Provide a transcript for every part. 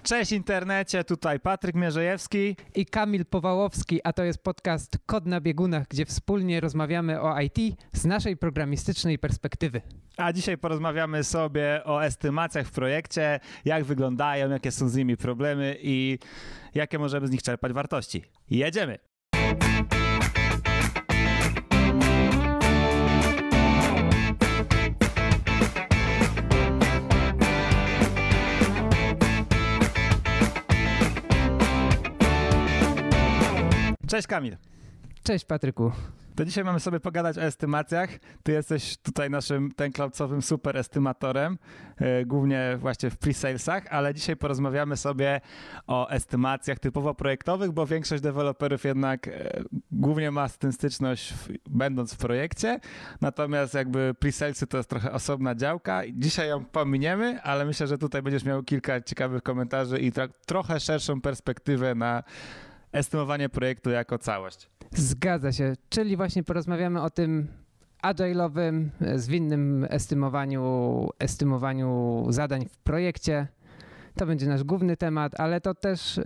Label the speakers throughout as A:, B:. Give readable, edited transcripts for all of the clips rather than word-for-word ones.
A: Cześć internecie, tutaj Patryk Mierzejewski
B: i Kamil Powałowski, a to jest podcast Kod na biegunach, gdzie wspólnie rozmawiamy o IT z naszej programistycznej perspektywy.
A: A dzisiaj porozmawiamy sobie o estymacjach w projekcie, jak wyglądają, jakie są z nimi problemy i jakie możemy z nich czerpać wartości. Jedziemy! Cześć Kamil.
B: Cześć Patryku.
A: To dzisiaj mamy sobie pogadać o estymacjach. Ty jesteś tutaj naszym cloudowym super estymatorem, głównie właśnie w pre-salesach, ale dzisiaj porozmawiamy sobie o estymacjach typowo projektowych, bo większość deweloperów jednak głównie ma z tym styczność będąc w projekcie, natomiast jakby pre-salesy to jest trochę osobna działka. Dzisiaj ją pominiemy, ale myślę, że tutaj będziesz miał kilka ciekawych komentarzy i trochę szerszą perspektywę na estymowanie projektu jako całość.
B: Zgadza się, czyli właśnie porozmawiamy o tym agile'owym, zwinnym estymowaniu zadań w projekcie. To będzie nasz główny temat, ale to też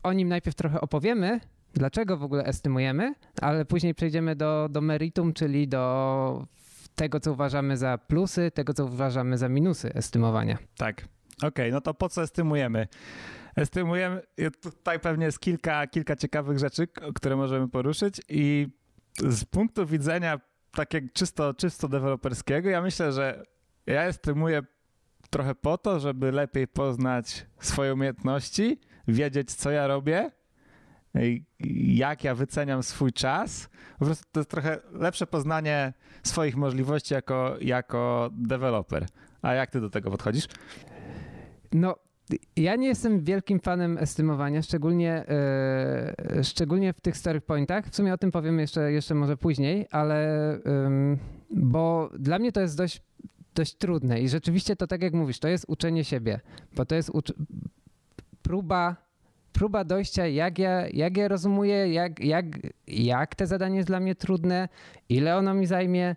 B: o nim najpierw trochę opowiemy, dlaczego w ogóle estymujemy, ale później przejdziemy do meritum, czyli do tego, co uważamy za plusy, tego, co uważamy za minusy estymowania.
A: Tak, okej, no to po co estymujemy? Estymujemy, tutaj pewnie jest kilka ciekawych rzeczy, które możemy poruszyć i z punktu widzenia takiego czysto deweloperskiego, ja myślę, że ja estymuję trochę po to, żeby lepiej poznać swoje umiejętności, wiedzieć co ja robię, jak ja wyceniam swój czas. Po prostu to jest trochę lepsze poznanie swoich możliwości jako deweloper. A jak ty do tego podchodzisz?
B: No, ja nie jestem wielkim fanem estymowania, szczególnie w tych starych pointach. W sumie o tym powiem jeszcze może później, ale bo dla mnie to jest dość trudne i rzeczywiście to tak jak mówisz, to jest uczenie siebie, bo to jest próba dojścia, jak ja rozumuję, jak te zadanie jest dla mnie trudne, ile ono mi zajmie,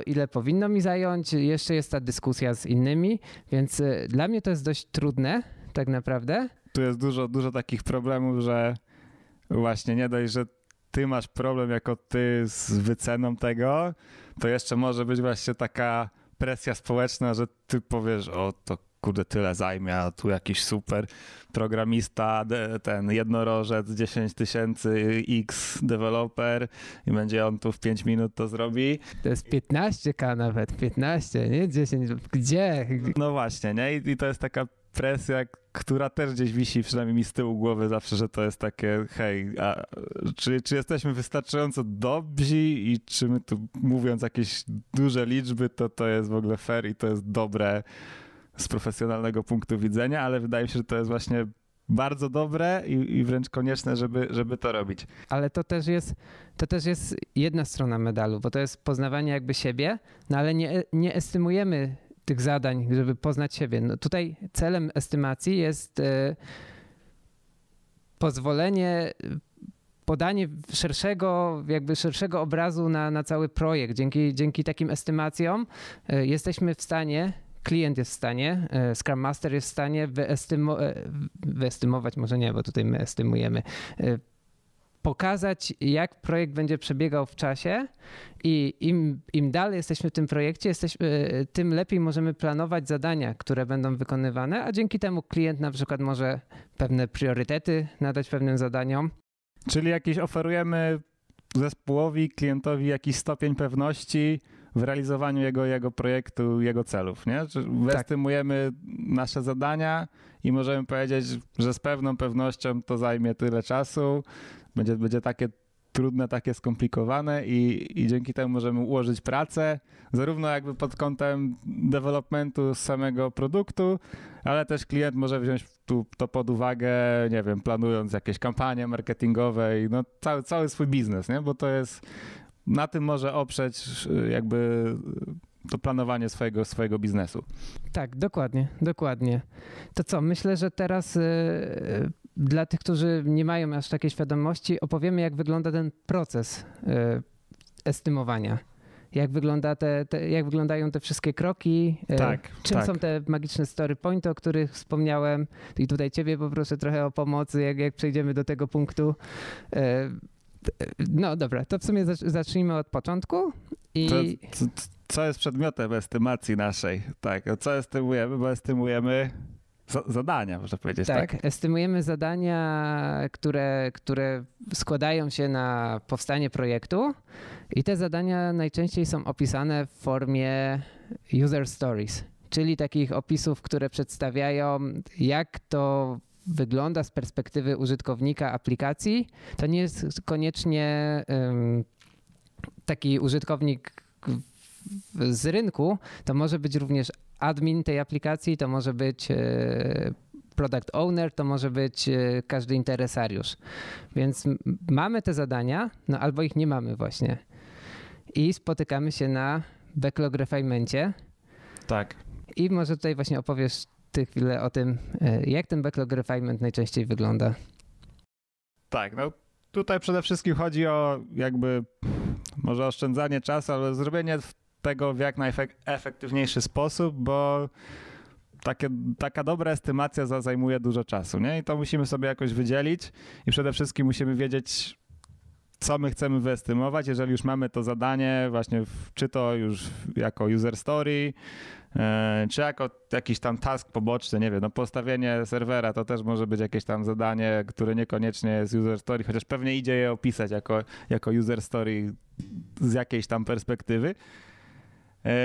B: ile powinno mi zająć. Jeszcze jest ta dyskusja z innymi, więc dla mnie to jest dość trudne tak naprawdę.
A: Tu jest dużo takich problemów, że właśnie nie dość, że ty masz problem jako ty z wyceną tego, to jeszcze może być właśnie taka presja społeczna, że ty powiesz, o to kurde, tyle zajmie, a tu jakiś super programista, ten jednorożec, 10 000 X deweloper i będzie on tu w 5 minut to zrobi.
B: To jest 15K nawet, 15, nie 10, gdzie?
A: No właśnie, nie? I to jest taka presja, która też gdzieś wisi, przynajmniej mi z tyłu głowy zawsze, że to jest takie, hej, a czy jesteśmy wystarczająco dobrzy i czy my tu mówiąc jakieś duże liczby, to jest w ogóle fair i to jest dobre z profesjonalnego punktu widzenia, ale wydaje mi się, że to jest właśnie bardzo dobre i wręcz konieczne, żeby to robić.
B: Ale to też jest jedna strona medalu, bo to jest poznawanie jakby siebie, no ale nie estymujemy tych zadań, żeby poznać siebie. No tutaj celem estymacji jest podanie szerszego obrazu na cały projekt. Dzięki takim estymacjom jesteśmy w stanie, klient jest w stanie, Scrum Master jest w stanie wyestymować, może nie, bo tutaj my estymujemy, pokazać, jak projekt będzie przebiegał w czasie i im dalej jesteśmy w tym projekcie, tym lepiej możemy planować zadania, które będą wykonywane, a dzięki temu klient na przykład może pewne priorytety nadać pewnym zadaniom.
A: Czyli oferujemy zespołowi, klientowi jakiś stopień pewności w realizowaniu jego projektu, jego celów, nie? Wyestymujemy nasze zadania i możemy powiedzieć, że z pewną pewnością to zajmie tyle czasu, będzie takie trudne, takie skomplikowane i dzięki temu możemy ułożyć pracę, zarówno jakby pod kątem developmentu samego produktu, ale też klient może wziąć to pod uwagę, nie wiem, planując jakieś kampanie marketingowe i no cały swój biznes, nie? Bo to jest, na tym może oprzeć jakby to planowanie swojego biznesu.
B: Tak, dokładnie. To co, myślę, że teraz dla tych, którzy nie mają aż takiej świadomości, opowiemy, jak wygląda ten proces estymowania. jak wyglądają te wszystkie kroki, czym są te magiczne story pointy, o których wspomniałem. I tutaj ciebie poproszę trochę o pomoc, jak przejdziemy do tego punktu. No dobra, to w sumie zacznijmy od początku.
A: Co jest przedmiotem estymacji naszej? Tak, co estymujemy? Bo estymujemy zadania, można powiedzieć, tak?
B: Tak, estymujemy zadania, które składają się na powstanie projektu i te zadania najczęściej są opisane w formie user stories, czyli takich opisów, które przedstawiają, jak to wygląda z perspektywy użytkownika aplikacji. To nie jest koniecznie taki użytkownik z rynku, to może być również admin tej aplikacji, to może być product owner, to może być każdy interesariusz. Więc mamy te zadania, no albo ich nie mamy właśnie. I spotykamy się na backlog refinemencie.
A: Tak.
B: I może tutaj właśnie opowiesz ty chwilę o tym, jak ten backlog refinement najczęściej wygląda.
A: Tak, no tutaj przede wszystkim chodzi o jakby może oszczędzanie czasu, ale zrobienie tego w jak najefektywniejszy sposób, bo taka dobra estymacja zajmuje dużo czasu, nie? I to musimy sobie jakoś wydzielić i przede wszystkim musimy wiedzieć, co my chcemy wyestymować, jeżeli już mamy to zadanie właśnie, czy to już jako user story, czy jako jakiś tam task poboczny, nie wiem, no postawienie serwera to też może być jakieś tam zadanie, które niekoniecznie jest user story, chociaż pewnie idzie je opisać jako user story z jakiejś tam perspektywy.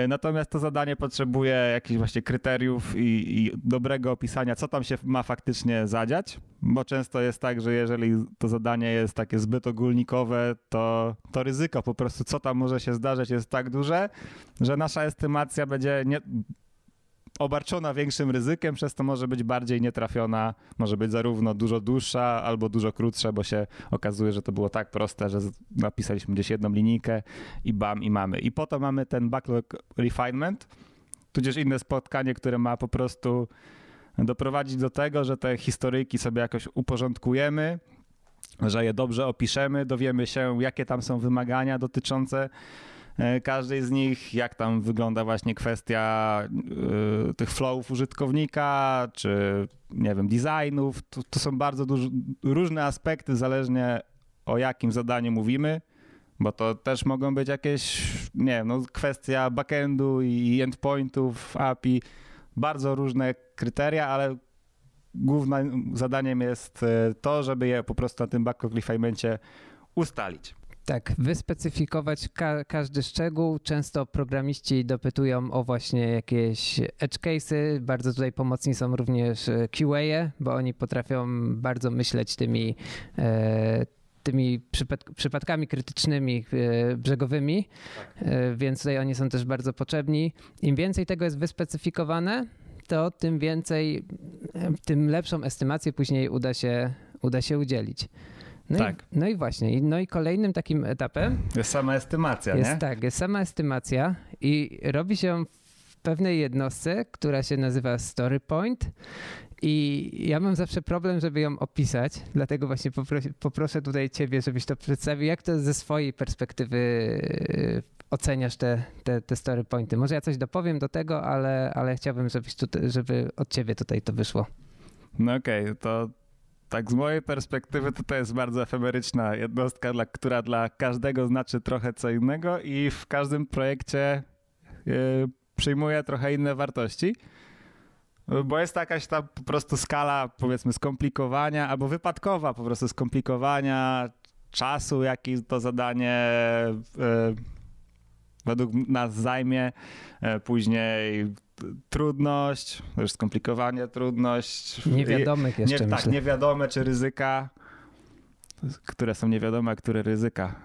A: Natomiast to zadanie potrzebuje jakichś właśnie kryteriów i dobrego opisania, co tam się ma faktycznie zadziać, bo często jest tak, że jeżeli to zadanie jest takie zbyt ogólnikowe, to ryzyko po prostu, co tam może się zdarzyć, jest tak duże, że nasza estymacja będzie obarczona większym ryzykiem, przez to może być bardziej nietrafiona, może być zarówno dużo dłuższa albo dużo krótsza, bo się okazuje, że to było tak proste, że napisaliśmy gdzieś jedną linijkę i bam, i mamy. I po to mamy ten backlog refinement, tudzież inne spotkanie, które ma po prostu doprowadzić do tego, że te historyjki sobie jakoś uporządkujemy, że je dobrze opiszemy, dowiemy się, jakie tam są wymagania dotyczące każdej z nich, jak tam wygląda właśnie kwestia tych flowów użytkownika, czy nie wiem, designów. To są bardzo różne aspekty, zależnie o jakim zadaniu mówimy, bo to też mogą być jakieś, nie wiem, no kwestia backendu i endpointów, API, bardzo różne kryteria, ale głównym zadaniem jest to, żeby je po prostu na tym backlog refinemencie ustalić.
B: Tak, wyspecyfikować każdy szczegół. Często programiści dopytują o właśnie jakieś edge case'y. Bardzo tutaj pomocni są również QA, bo oni potrafią bardzo myśleć tymi przypadkami krytycznymi, brzegowymi, więc tutaj oni są też bardzo potrzebni. Im więcej tego jest wyspecyfikowane, to tym lepszą estymację później uda się udzielić. No
A: tak.
B: No i właśnie, no i kolejnym takim etapem
A: jest sama estymacja, nie?
B: Tak, jest sama estymacja i robi się w pewnej jednostce, która się nazywa story point i ja mam zawsze problem, żeby ją opisać, dlatego właśnie poproszę tutaj ciebie, żebyś to przedstawił, jak to ze swojej perspektywy oceniasz te story pointy. Może ja coś dopowiem do tego, ale chciałbym, żeby od ciebie tutaj to wyszło.
A: No okej, to tak z mojej perspektywy to jest bardzo efemeryczna jednostka, która dla każdego znaczy trochę co innego i w każdym projekcie przyjmuje trochę inne wartości, bo jest jakaś tam po prostu skala, powiedzmy, skomplikowania albo wypadkowa po prostu skomplikowania czasu, jaki to zadanie według nas zajmie, później trudność, już skomplikowanie, trudność.
B: Niewiadomych jeszcze myślę.
A: Tak, niewiadome czy ryzyka. Które są niewiadome, a które ryzyka?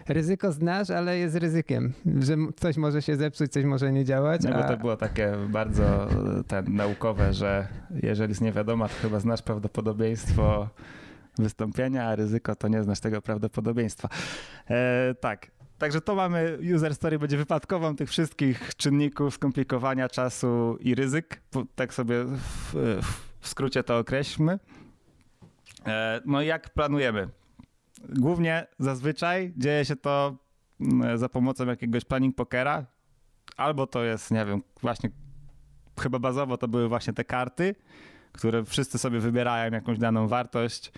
A: Ryzyko
B: znasz, ale jest ryzykiem, że coś może się zepsuć, coś może nie działać.
A: No bo to było takie bardzo naukowe, że jeżeli jest niewiadoma, to chyba znasz prawdopodobieństwo wystąpienia, a ryzyko to nie znasz tego prawdopodobieństwa. Tak. Także to mamy, user story będzie wypadkową tych wszystkich czynników skomplikowania czasu i ryzyk. Tak sobie w skrócie to określmy. No i jak planujemy? Głównie zazwyczaj dzieje się to za pomocą jakiegoś planning pokera, albo to jest, nie wiem, właśnie chyba bazowo to były właśnie te karty, które wszyscy sobie wybierają jakąś daną wartość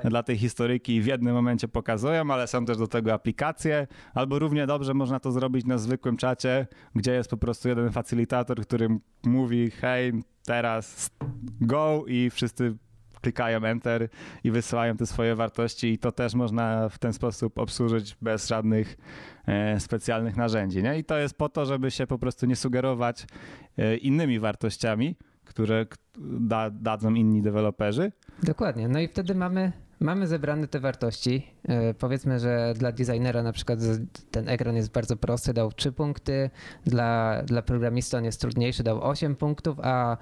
A: dla tej historyjki i w jednym momencie pokazują, ale są też do tego aplikacje, albo równie dobrze można to zrobić na zwykłym czacie, gdzie jest po prostu jeden facylitator, który mówi hej, teraz go i wszyscy klikają enter i wysyłają te swoje wartości i to też można w ten sposób obsłużyć bez żadnych specjalnych narzędzi. Nie? I to jest po to, żeby się po prostu nie sugerować innymi wartościami, które dadzą inni deweloperzy.
B: Dokładnie. No i wtedy mamy zebrane te wartości. Powiedzmy, że dla designera na przykład ten ekran jest bardzo prosty, dał 3 punkty, dla programisty on jest trudniejszy, dał 8 punktów, a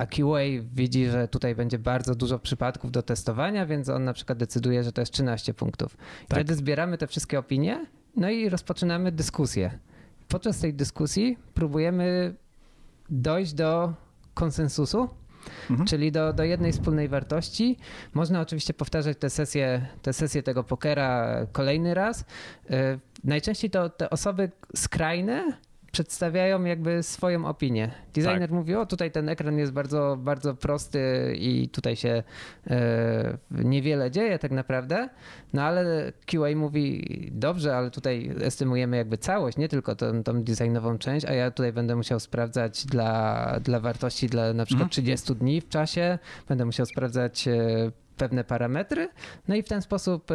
B: QA widzi, że tutaj będzie bardzo dużo przypadków do testowania, więc on na przykład decyduje, że to jest 13 punktów. Tak. Wtedy zbieramy te wszystkie opinie, no i rozpoczynamy dyskusję. Podczas tej dyskusji próbujemy dojść do konsensusu, czyli do jednej wspólnej wartości. Można oczywiście powtarzać te sesje tego pokera kolejny raz. Najczęściej to te osoby skrajne przedstawiają jakby swoją opinię. Designer mówi, o tutaj ten ekran jest bardzo, bardzo prosty i tutaj się niewiele dzieje tak naprawdę, no ale QA mówi, dobrze, ale tutaj estymujemy jakby całość, nie tylko tą designową część, a ja tutaj będę musiał sprawdzać dla wartości dla na przykład 30 dni w czasie, będę musiał sprawdzać pewne parametry, no i w ten sposób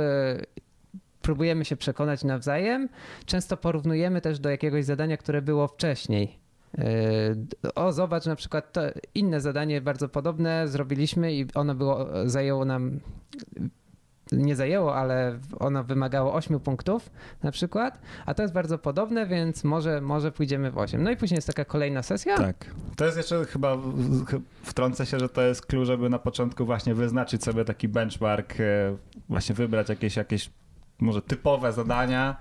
B: próbujemy się przekonać nawzajem. Często porównujemy też do jakiegoś zadania, które było wcześniej. O, zobacz, na przykład to inne zadanie bardzo podobne zrobiliśmy i ono zajęło nam, nie zajęło, ale ono wymagało 8 punktów na przykład, a to jest bardzo podobne, więc może pójdziemy w 8. No i później jest taka kolejna sesja.
A: Tak. To jest jeszcze chyba, wtrącę się, że to jest clue, żeby na początku właśnie wyznaczyć sobie taki benchmark, właśnie wybrać jakieś może typowe zadania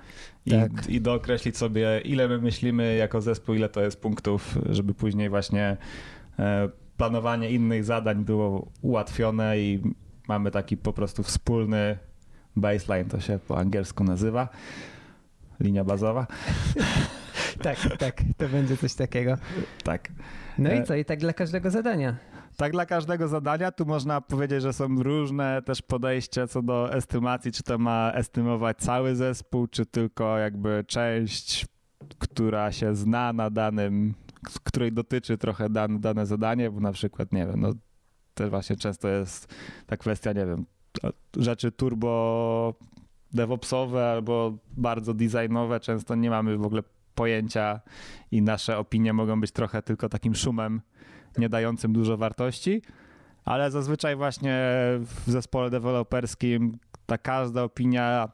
A: i dookreślić sobie, ile my myślimy jako zespół, ile to jest punktów, żeby później właśnie planowanie innych zadań było ułatwione i mamy taki po prostu wspólny baseline, to się po angielsku nazywa, linia bazowa.
B: Tak, to będzie coś takiego.
A: Tak.
B: No i co? I tak dla każdego zadania.
A: Tak dla każdego zadania, tu można powiedzieć, że są różne też podejścia co do estymacji, czy to ma estymować cały zespół, czy tylko jakby część, która się zna na danym, której dotyczy trochę dane zadanie, bo na przykład, nie wiem, no też właśnie często jest ta kwestia, nie wiem, rzeczy turbo DevOpsowe albo bardzo designowe, często nie mamy w ogóle pojęcia i nasze opinie mogą być trochę tylko takim szumem, nie dającym dużo wartości, ale zazwyczaj właśnie w zespole deweloperskim ta każda opinia,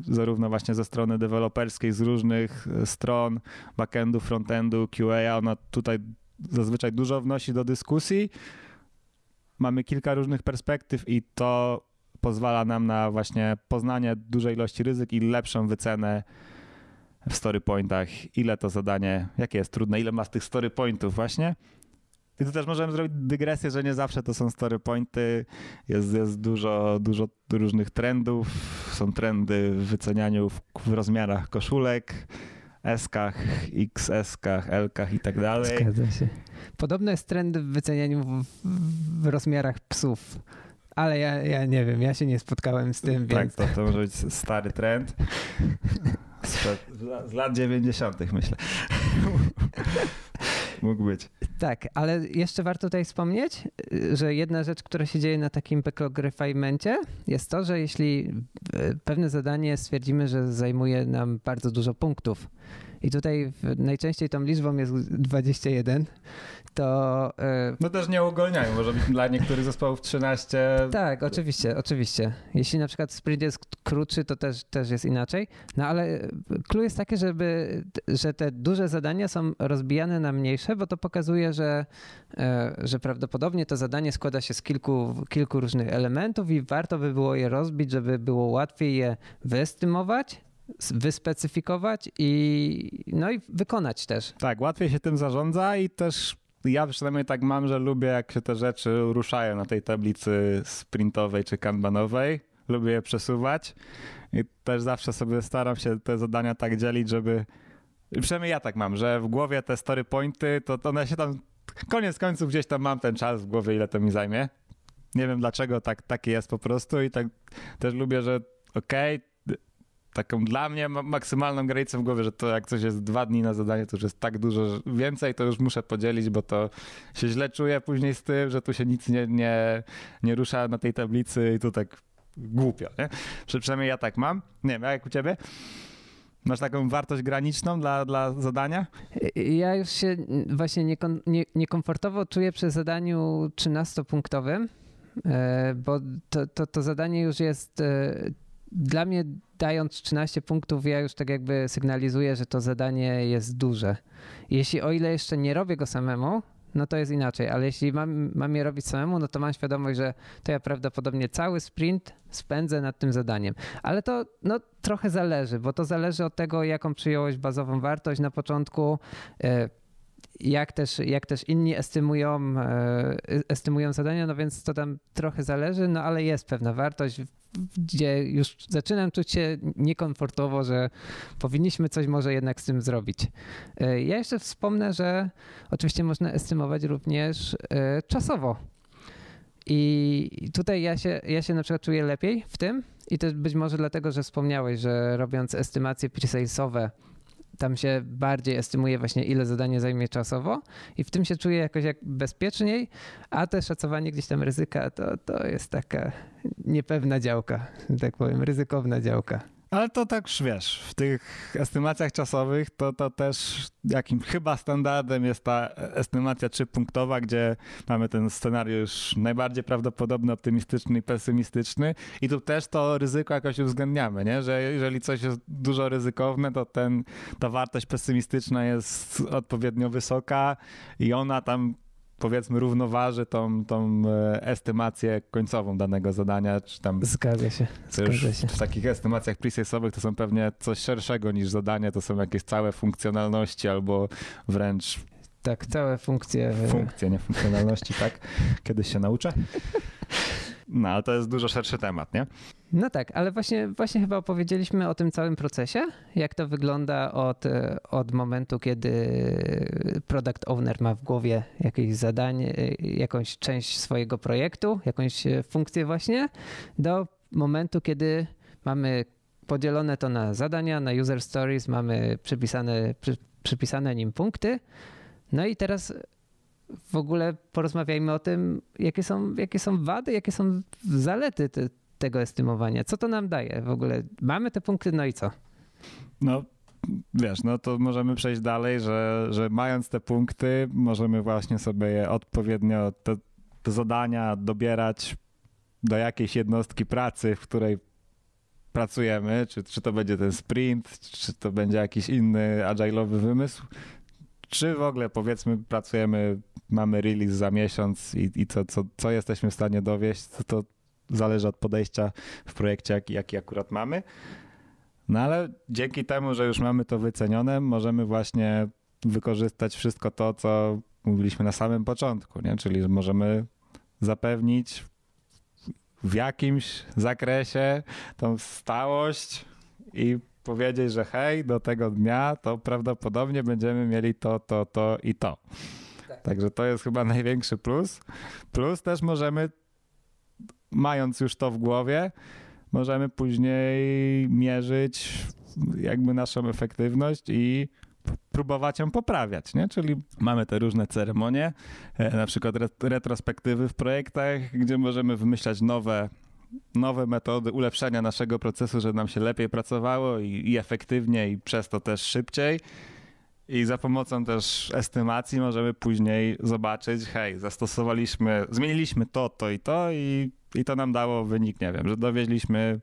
A: zarówno właśnie ze strony deweloperskiej, z różnych stron, backendu, frontendu, QA, ona tutaj zazwyczaj dużo wnosi do dyskusji. Mamy kilka różnych perspektyw i to pozwala nam na właśnie poznanie dużej ilości ryzyk i lepszą wycenę w story pointach, ile to zadanie, jakie jest trudne, ile ma z tych story pointów właśnie. I tu też możemy zrobić dygresję, że nie zawsze to są story pointy, jest dużo różnych trendów, są trendy w wycenianiu w rozmiarach koszulek, S-kach, XS-kach, L-kach i tak dalej.
B: Zgadza się. Podobno jest trend w wycenianiu w rozmiarach psów, ale ja nie wiem, ja się nie spotkałem z tym, więc...
A: Tak, to może być stary trend. Z lat 90. myślę. Mógł być.
B: Tak, ale jeszcze warto tutaj wspomnieć, że jedna rzecz, która się dzieje na takim backlog refinemencie jest to, że jeśli pewne zadanie stwierdzimy, że zajmuje nam bardzo dużo punktów i tutaj najczęściej tą liczbą jest 21, to...
A: No też nie uogólniają, może być dla niektórych zespołów 13.
B: Tak, oczywiście. Jeśli na przykład sprint jest krótszy, to też jest inaczej. No ale clue jest takie, że te duże zadania są rozbijane na mniejsze, bo to pokazuje, że prawdopodobnie to zadanie składa się z kilku różnych elementów i warto by było je rozbić, żeby było łatwiej je wyestymować, wyspecyfikować i wykonać też.
A: Tak, łatwiej się tym zarządza i też ja przynajmniej tak mam, że lubię jak się te rzeczy ruszają na tej tablicy sprintowej czy kanbanowej, lubię je przesuwać i też zawsze sobie staram się te zadania tak dzielić, żeby, przynajmniej ja tak mam, że w głowie te story pointy, to one się tam, koniec końców gdzieś tam mam ten czas w głowie, ile to mi zajmie. Nie wiem dlaczego tak jest po prostu i tak też lubię, że taką dla mnie maksymalną granicą w głowie, że to jak coś jest 2 dni na zadanie, to już jest tak dużo, że więcej to już muszę podzielić, bo to się źle czuję później z tym, że tu się nic nie rusza na tej tablicy i tu tak głupio, nie? Przynajmniej ja tak mam. Nie wiem, jak u ciebie? Masz taką wartość graniczną dla zadania?
B: Ja już się właśnie niekomfortowo czuję przy zadaniu 13-punktowym, bo to zadanie już jest dla mnie, dając 13 punktów, ja już tak jakby sygnalizuję, że to zadanie jest duże. Jeśli o ile jeszcze nie robię go samemu, no to jest inaczej, ale jeśli mam je robić samemu, no to mam świadomość, że to ja prawdopodobnie cały sprint spędzę nad tym zadaniem. Ale to no, trochę zależy, bo to zależy od tego, jaką przyjąłeś bazową wartość na początku, jak też inni estymują zadania, no więc to tam trochę zależy, no ale jest pewna wartość, gdzie już zaczynam czuć się niekomfortowo, że powinniśmy coś może jednak z tym zrobić. Ja jeszcze wspomnę, że oczywiście można estymować również czasowo. I tutaj ja się na przykład czuję lepiej w tym i też być może dlatego, że wspomniałeś, że robiąc estymacje pre-salesowe, tam się bardziej estymuje właśnie, ile zadanie zajmie czasowo i w tym się czuję jakoś jak bezpieczniej, a te szacowanie gdzieś tam ryzyka to jest taka niepewna działka, że tak powiem, ryzykowna działka.
A: Ale to tak, wiesz, w tych estymacjach czasowych to też jakim chyba standardem jest ta estymacja 3-punktowa, gdzie mamy ten scenariusz najbardziej prawdopodobny, optymistyczny i pesymistyczny i tu też to ryzyko jakoś uwzględniamy, nie? Że jeżeli coś jest dużo ryzykowne, to ta wartość pesymistyczna jest odpowiednio wysoka i ona tam powiedzmy równoważy tą estymację końcową danego zadania, czy tam...
B: Zgadza się.
A: W takich estymacjach pre-salesowych to są pewnie coś szerszego niż zadanie, to są jakieś całe funkcjonalności albo wręcz...
B: Tak, całe funkcje.
A: Funkcje, nie funkcjonalności, tak? Kiedyś się nauczę. No, ale to jest dużo szerszy temat, nie?
B: No tak, ale właśnie chyba opowiedzieliśmy o tym całym procesie, jak to wygląda od momentu, kiedy product owner ma w głowie jakieś zadanie, jakąś część swojego projektu, jakąś funkcję właśnie, do momentu, kiedy mamy podzielone to na zadania, na user stories, mamy przypisane nim punkty. No i teraz w ogóle porozmawiajmy o tym, jakie są wady, jakie są zalety tego estymowania. Co to nam daje w ogóle? Mamy te punkty, no i co?
A: No wiesz, no to możemy przejść dalej, że mając te punkty, możemy właśnie sobie je odpowiednio, te zadania dobierać do jakiejś jednostki pracy, w której pracujemy, czy to będzie ten sprint, czy to będzie jakiś inny agile'owy wymysł, czy w ogóle powiedzmy pracujemy, mamy release za miesiąc i co jesteśmy w stanie dowieść, to zależy od podejścia w projekcie, jaki akurat mamy. No ale dzięki temu, że już mamy to wycenione, możemy właśnie wykorzystać wszystko to, co mówiliśmy na samym początku, nie? Czyli że możemy zapewnić w jakimś zakresie tą stałość i powiedzieć, że hej, do tego dnia to prawdopodobnie będziemy mieli to i to. Tak. Także to jest chyba największy plus. Plus też możemy, mając już to w głowie, możemy później mierzyć jakby naszą efektywność i próbować ją poprawiać, nie? Czyli mamy te różne ceremonie, na przykład retrospektywy w projektach, gdzie możemy wymyślać nowe metody ulepszenia naszego procesu, żeby nam się lepiej pracowało i efektywniej i przez to też szybciej. I za pomocą też estymacji możemy później zobaczyć, hej, zmieniliśmy to i to nam dało wynik, nie wiem, że dowieźliśmy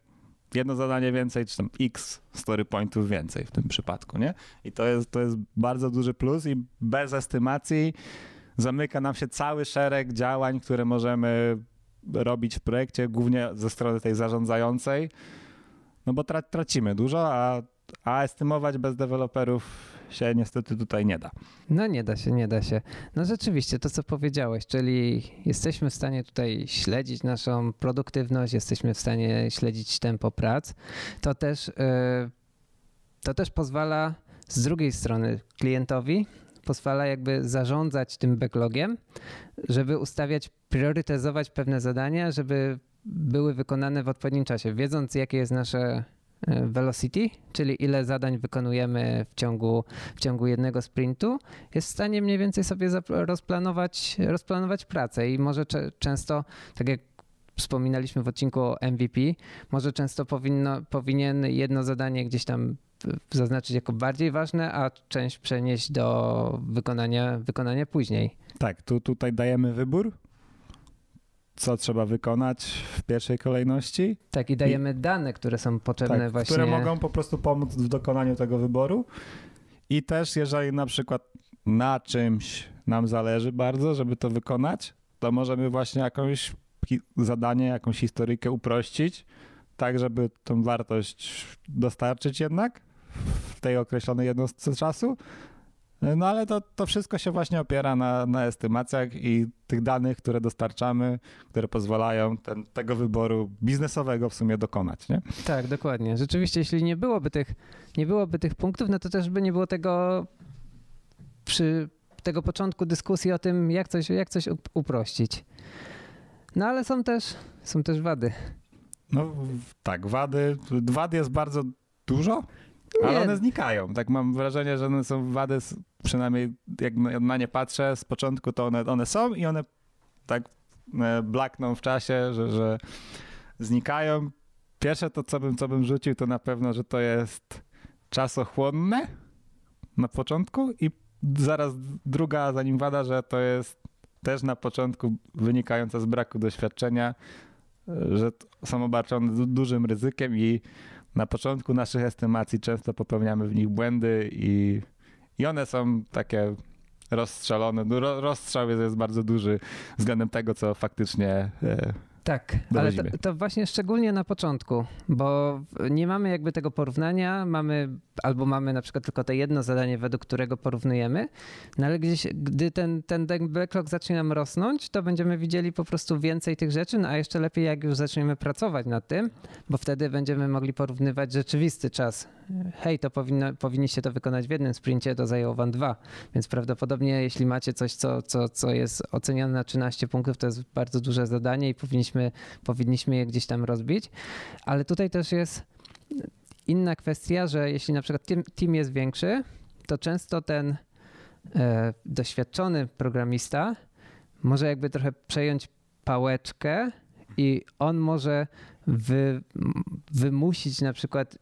A: jedno zadanie więcej, czy tam x story pointów więcej w tym przypadku, nie? I to jest bardzo duży plus i bez estymacji zamyka nam się cały szereg działań, które możemy robić w projekcie, głównie ze strony tej zarządzającej, no bo tracimy dużo, a estymować bez deweloperów się niestety tutaj nie da.
B: No nie da się, nie da się. No rzeczywiście, to co powiedziałeś, czyli jesteśmy w stanie tutaj śledzić naszą produktywność, jesteśmy w stanie śledzić tempo prac. To też pozwala z drugiej strony klientowi, pozwala jakby zarządzać tym backlogiem, żeby ustawiać, priorytetyzować pewne zadania, żeby były wykonane w odpowiednim czasie, wiedząc jakie jest nasze velocity, czyli ile zadań wykonujemy w ciągu jednego sprintu, jest w stanie mniej więcej sobie rozplanować pracę i może często, tak jak wspominaliśmy w odcinku o MVP, może często powinien jedno zadanie gdzieś tam zaznaczyć jako bardziej ważne, a część przenieść do wykonania później.
A: Tak, tutaj dajemy wybór, co trzeba wykonać w pierwszej kolejności.
B: Tak, i dajemy dane, które są potrzebne
A: tak,
B: właśnie.
A: Które mogą po prostu pomóc w dokonaniu tego wyboru. I też jeżeli na przykład na czymś nam zależy bardzo, żeby to wykonać, to możemy właśnie jakąś zadanie, jakąś historyjkę uprościć, tak żeby tą wartość dostarczyć jednak w tej określonej jednostce czasu. No ale to wszystko się właśnie opiera na estymacjach i tych danych, które dostarczamy, które pozwalają tego wyboru biznesowego w sumie dokonać, nie?
B: Tak, dokładnie. Rzeczywiście, jeśli nie byłoby tych punktów, no to też by nie było tego początku dyskusji o tym, jak coś uprościć. No ale są też wady.
A: No tak, wad jest bardzo dużo, ale one znikają. Tak mam wrażenie, że one są wady, przynajmniej jak na nie patrzę, z początku to one są i one tak blakną w czasie, że znikają. Pierwsze to, co bym rzucił, to na pewno, że to jest czasochłonne na początku i zaraz druga za nim wada, że to jest też na początku wynikająca z braku doświadczenia, że są obarczone dużym ryzykiem i na początku naszych estymacji często popełniamy w nich błędy i one są takie rozstrzelone. Rozstrzał jest bardzo duży względem tego, co faktycznie
B: tak, dowozimy. Ale to właśnie szczególnie na początku, bo nie mamy jakby tego porównania, mamy na przykład tylko to jedno zadanie, według którego porównujemy, no ale gdy ten backlog zacznie nam rosnąć, to będziemy widzieli po prostu więcej tych rzeczy, no a jeszcze lepiej jak już zaczniemy pracować nad tym, bo wtedy będziemy mogli porównywać rzeczywisty czas. Hej, to powinniście to wykonać w jednym sprincie, to zajęło wam 2, więc prawdopodobnie jeśli macie coś, co jest oceniane na 13 punktów, to jest bardzo duże zadanie i powinniśmy je gdzieś tam rozbić, ale tutaj też jest inna kwestia, że jeśli na przykład team jest większy, to często ten doświadczony programista może jakby trochę przejąć pałeczkę i on może wymusić na przykład,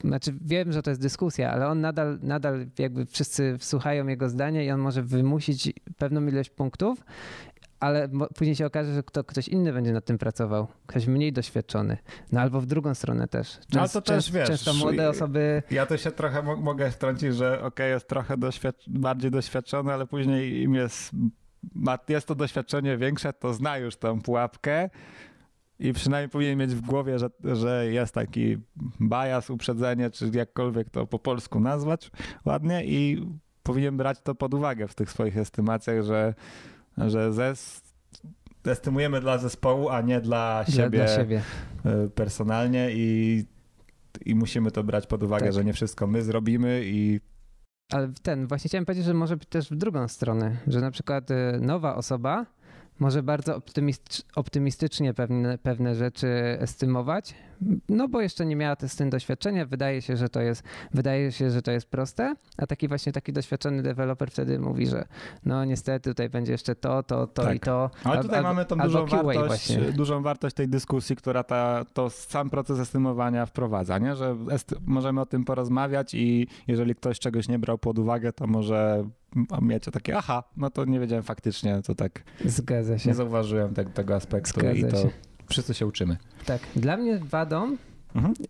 B: znaczy wiem, że to jest dyskusja, ale on nadal jakby wszyscy słuchają jego zdania i on może wymusić pewną ilość punktów, ale później się okaże, że ktoś inny będzie nad tym pracował, ktoś mniej doświadczony. No albo w drugą stronę też. Często młode osoby...
A: Ja to się trochę mogę wtrącić, że jest trochę bardziej doświadczony, ale później im jest to doświadczenie większe, to zna już tą pułapkę i przynajmniej powinien mieć w głowie, że jest taki bias, uprzedzenie, czy jakkolwiek to po polsku nazwać ładnie i powinien brać to pod uwagę w tych swoich estymacjach, że estymujemy dla zespołu, a nie dla siebie personalnie i musimy to brać pod uwagę, tak. Że nie wszystko my zrobimy i...
B: Ale właśnie chciałem powiedzieć, że może być też w drugą stronę, że na przykład nowa osoba może bardzo optymistycznie pewne rzeczy estymować, no bo jeszcze nie miała z tym doświadczenia, wydaje się, że to jest proste, a taki doświadczony deweloper wtedy mówi, że no niestety tutaj będzie jeszcze to tak. I to.
A: Ale tutaj mamy tą dużą wartość tej dyskusji, która to sam proces estymowania wprowadza, nie? Że możemy o tym porozmawiać i jeżeli ktoś czegoś nie brał pod uwagę, to może mieć takie, no to nie wiedziałem faktycznie, to tak.
B: Zgadza się.
A: Nie zauważyłem tego aspektu. Zgadza i to się. Wszyscy się uczymy.
B: Tak. Dla mnie wadą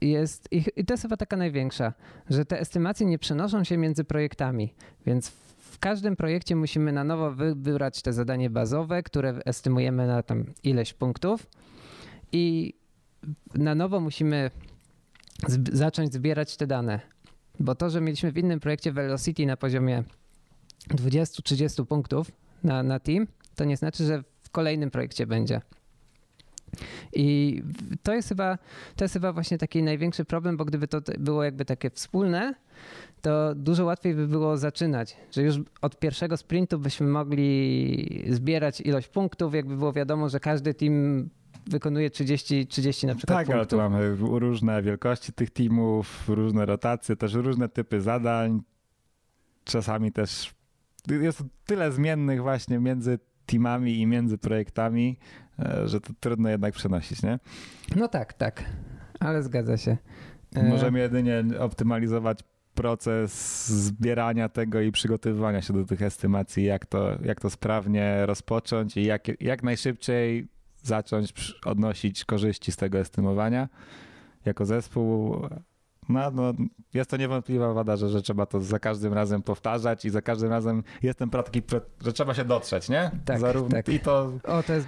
B: jest, i to jest chyba taka największa, że te estymacje nie przenoszą się między projektami, więc w każdym projekcie musimy na nowo wybrać te zadanie bazowe, które estymujemy na tam ileś punktów i na nowo musimy zacząć zbierać te dane. Bo to, że mieliśmy w innym projekcie Velocity na poziomie 20-30 punktów na team, to nie znaczy, że w kolejnym projekcie będzie. I to jest chyba właśnie taki największy problem, bo gdyby to było jakby takie wspólne, to dużo łatwiej by było zaczynać, że już od pierwszego sprintu byśmy mogli zbierać ilość punktów, jakby było wiadomo, że każdy team wykonuje 30 na przykład
A: tak,
B: punktów.
A: ale tu mamy różne wielkości tych teamów, różne rotacje, też różne typy zadań. Czasami też jest tyle zmiennych właśnie między teamami i między projektami, że to trudno jednak przenosić, nie?
B: No tak, ale zgadza się.
A: Możemy jedynie optymalizować proces zbierania tego i przygotowywania się do tych estymacji, jak to sprawnie rozpocząć i jak najszybciej zacząć odnosić korzyści z tego estymowania jako zespół. No, jest to niewątpliwa wada, że trzeba to za każdym razem powtarzać i za każdym razem jest ten taki, że trzeba się dotrzeć, nie?
B: Tak, tak.
A: I to...
B: to jest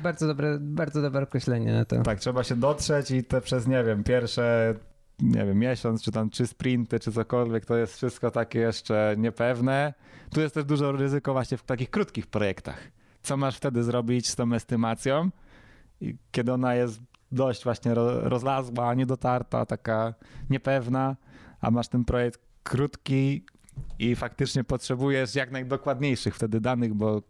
B: bardzo dobre określenie na to.
A: Tak, trzeba się dotrzeć i te przez, pierwsze, miesiąc, czy tam 3 sprinty, czy cokolwiek, to jest wszystko takie jeszcze niepewne. Tu jest też dużo ryzyko właśnie w takich krótkich projektach. Co masz wtedy zrobić z tą estymacją, kiedy ona jest dość właśnie rozlazła, niedotarta, taka niepewna, a masz ten projekt krótki i faktycznie potrzebujesz jak najdokładniejszych wtedy danych, bo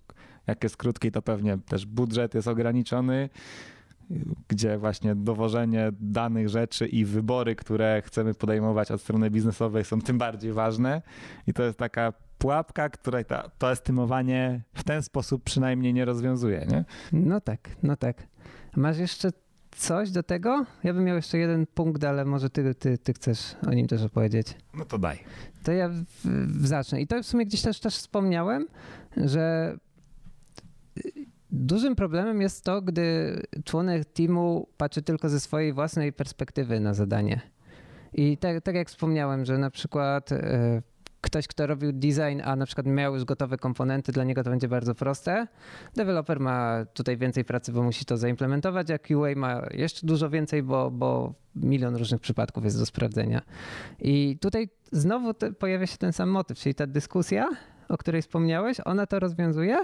A: jak jest krótki, to pewnie też budżet jest ograniczony, gdzie właśnie dowożenie danych rzeczy i wybory, które chcemy podejmować od strony biznesowej są tym bardziej ważne i to jest taka pułapka, której to estymowanie w ten sposób przynajmniej nie rozwiązuje, nie?
B: No tak. Masz jeszcze coś do tego? Ja bym miał jeszcze jeden punkt, ale może ty chcesz o nim też opowiedzieć.
A: No to daj.
B: To ja zacznę. I to w sumie gdzieś też wspomniałem, że dużym problemem jest to, gdy członek teamu patrzy tylko ze swojej własnej perspektywy na zadanie. I tak jak wspomniałem, że na przykład ktoś, kto robił design, a na przykład miał już gotowe komponenty, dla niego to będzie bardzo proste. Deweloper ma tutaj więcej pracy, bo musi to zaimplementować, a QA ma jeszcze dużo więcej, bo milion różnych przypadków jest do sprawdzenia. I tutaj znowu pojawia się ten sam motyw, czyli ta dyskusja, o której wspomniałeś, ona to rozwiązuje,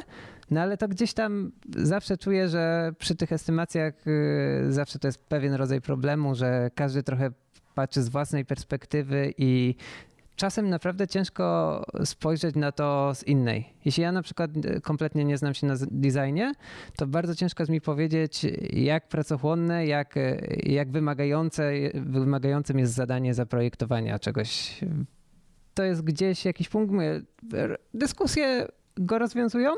B: no ale to gdzieś tam zawsze czuję, że przy tych estymacjach zawsze to jest pewien rodzaj problemu, że każdy trochę patrzy z własnej perspektywy i czasem naprawdę ciężko spojrzeć na to z innej. Jeśli ja na przykład kompletnie nie znam się na designie, to bardzo ciężko jest mi powiedzieć, jak pracochłonne, jak wymagającym jest zadanie zaprojektowania czegoś. To jest gdzieś jakiś punkt, dyskusje go rozwiązują,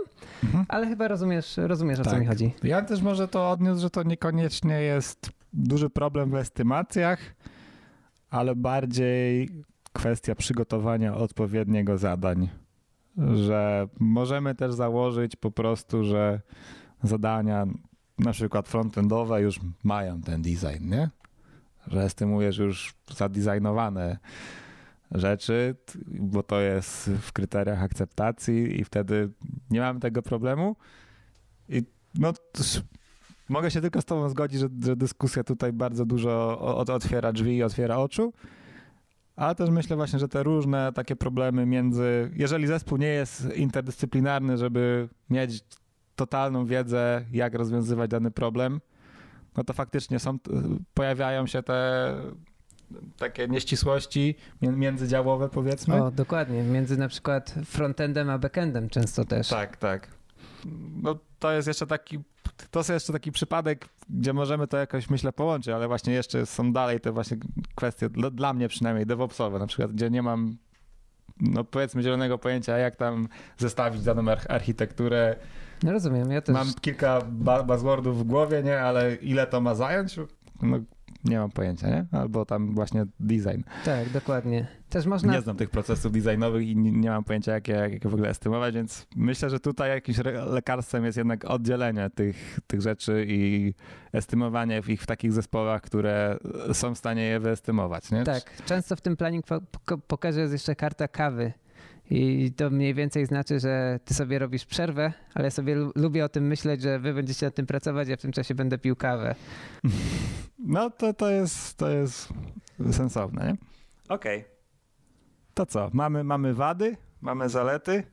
B: ale chyba rozumiesz o co mi chodzi.
A: Ja też może to odniósł, że to niekoniecznie jest duży problem w estymacjach, ale bardziej kwestia przygotowania odpowiedniego zadań, że możemy też założyć po prostu, że zadania na przykład frontendowe już mają ten design, nie? Że estymujesz już zadesignowane rzeczy, bo to jest w kryteriach akceptacji i wtedy nie mamy tego problemu. I no mogę się tylko z tobą zgodzić, że dyskusja tutaj bardzo dużo otwiera drzwi i otwiera oczu. Ale też myślę właśnie, że te różne takie problemy jeżeli zespół nie jest interdyscyplinarny, żeby mieć totalną wiedzę, jak rozwiązywać dany problem, no to faktycznie pojawiają się te takie nieścisłości międzydziałowe, powiedzmy.
B: O, dokładnie. Między na przykład frontendem a backendem często też.
A: Tak. No to jest jeszcze taki przypadek, gdzie możemy to jakoś, myślę, połączyć, ale właśnie jeszcze są dalej te właśnie kwestie, dla mnie przynajmniej DevOpsowe, na przykład, gdzie nie mam, no powiedzmy, zielonego pojęcia, jak tam zestawić daną architekturę.
B: No rozumiem, ja też.
A: Mam kilka buzzwordów w głowie, nie, ale ile to ma zająć? No nie mam pojęcia, nie? Albo tam właśnie design.
B: Tak, dokładnie. Też można...
A: Nie znam tych procesów designowych i nie mam pojęcia, jak je w ogóle estymować, więc myślę, że tutaj jakimś lekarstwem jest jednak oddzielenie tych rzeczy i estymowanie ich w takich zespołach, które są w stanie je wyestymować, nie?
B: Tak, często w tym planning pokerze jest jeszcze karta kawy. I to mniej więcej znaczy, że ty sobie robisz przerwę, ale ja sobie lubię o tym myśleć, że wy będziecie nad tym pracować, ja w tym czasie będę pił kawę.
A: No to jest sensowne, nie? Okej. To co? Mamy wady, mamy zalety.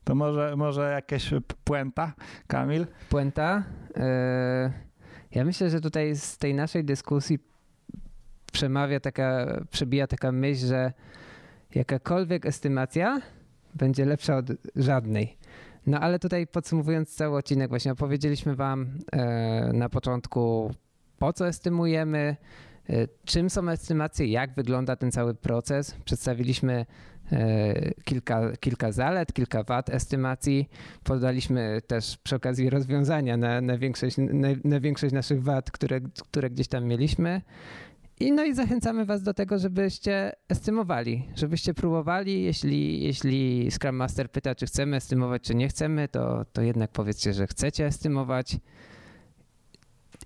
A: To może jakieś puenta, Kamil?
B: Puenta? Ja myślę, że tutaj z tej naszej dyskusji przebija taka myśl, że jakakolwiek estymacja będzie lepsza od żadnej. No ale tutaj podsumowując cały odcinek, właśnie opowiedzieliśmy wam na początku, po co estymujemy, czym są estymacje, jak wygląda ten cały proces. Przedstawiliśmy kilka zalet, kilka wad estymacji. Podaliśmy też przy okazji rozwiązania na większość naszych wad, które gdzieś tam mieliśmy. I zachęcamy was do tego, żebyście estymowali, żebyście próbowali. Jeśli Scrum Master pyta, czy chcemy estymować, czy nie chcemy, to jednak powiedzcie, że chcecie estymować.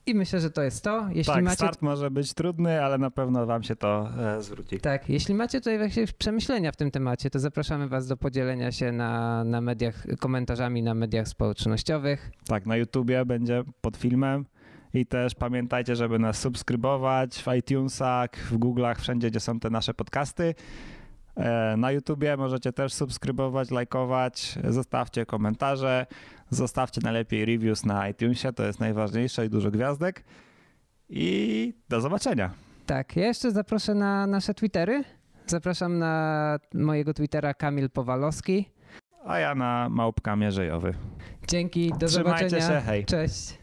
B: I myślę, że to jest to.
A: Start może być trudny, ale na pewno wam się to zwróci.
B: Tak, jeśli macie tutaj jakieś przemyślenia w tym temacie, to zapraszamy was do podzielenia się na mediach, komentarzami na mediach społecznościowych.
A: Tak, na YouTubie będzie pod filmem. I też pamiętajcie, żeby nas subskrybować w iTunesach, w Google'ach, wszędzie, gdzie są te nasze podcasty. Na YouTubie możecie też subskrybować, lajkować, zostawcie komentarze, zostawcie najlepiej reviews na iTunesie, to jest najważniejsze i dużo gwiazdek. I do zobaczenia.
B: Tak, ja jeszcze zaproszę na nasze Twittery. Zapraszam na mojego Twittera Kamil Powalowski.
A: A ja na @Mierzejowy.
B: Dzięki, do
A: Trzymajcie
B: zobaczenia.
A: się, hej.
B: Cześć.